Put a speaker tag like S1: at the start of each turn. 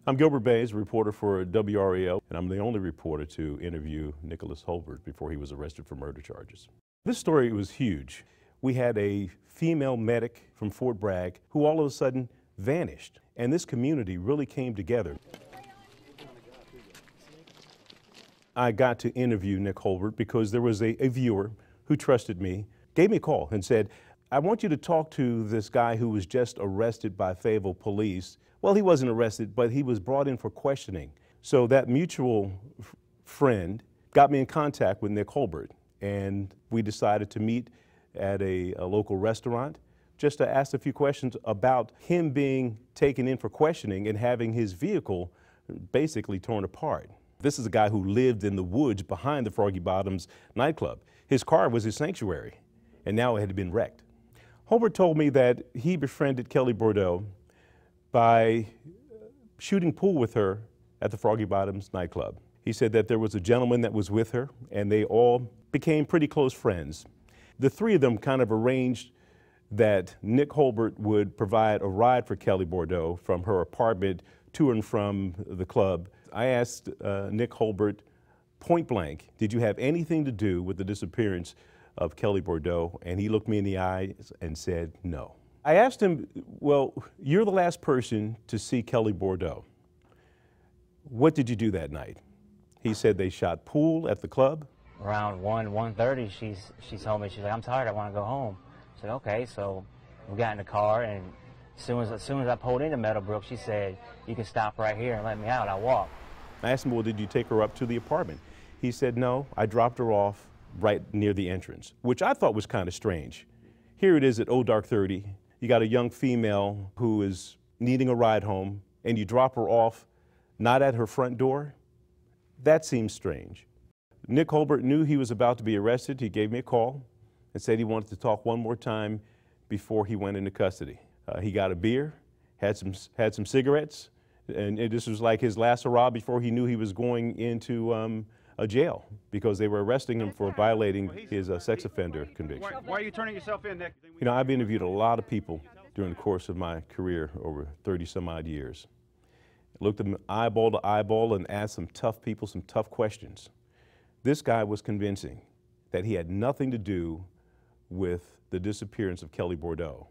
S1: I'm Gilbert Baez, a reporter for WRAL, and I'm the only reporter to interview Nick Holbert before he was arrested for murder charges. This story was huge. We had a female medic from Fort Bragg who all of a sudden vanished, and this community really came together. I got to interview Nick Holbert because there was a viewer who trusted me, gave me a call and said, I want you to talk to this guy who was just arrested by Fayetteville police. Well, he wasn't arrested, but he was brought in for questioning. So that mutual friend got me in contact with Nick Holbert, and we decided to meet at a local restaurant just to ask a few questions about him being taken in for questioning and having his vehicle basically torn apart. This is a guy who lived in the woods behind the Froggy Bottoms nightclub. His car was his sanctuary, and now it had been wrecked. Holbert told me that he befriended Kelli Bordeaux by shooting pool with her at the Froggy Bottoms nightclub. He said that there was a gentleman that was with her, and they all became pretty close friends. The three of them kind of arranged that Nick Holbert would provide a ride for Kelli Bordeaux from her apartment to and from the club. I asked Nick Holbert point blank, did you have anything to do with the disappearance of Kelli Bordeaux? And he looked me in the eyes and said no. I asked him, well, you're the last person to see Kelli Bordeaux. What did you do that night? He said they shot pool at the club.
S2: Around 1:30, she told me, she's like, I'm tired, I want to go home. I said, okay, so we got in the car, and as soon as I pulled into Meadowbrook, she said, you can stop right here and let me out. I walked.
S1: I asked him, well, did you take her up to the apartment? He said, no, I dropped her off right near the entrance, which I thought was kind of strange. Here it is at dark 30. You got a young female who is needing a ride home, and you drop her off not at her front door? That seems strange. Nick Holbert knew he was about to be arrested. He gave me a call and said he wanted to talk one more time before he went into custody. He got a beer, had some cigarettes, and this was like his last hurrah before he knew he was going into a jail because they were arresting him for violating his sex offender conviction.
S3: Why are you turning yourself in, Nick?
S1: You know, I've interviewed a lot of people during the course of my career over 30 some odd years. I looked at them eyeball to eyeball and asked some tough people some tough questions. This guy was convincing that he had nothing to do with the disappearance of Kelli Bordeaux.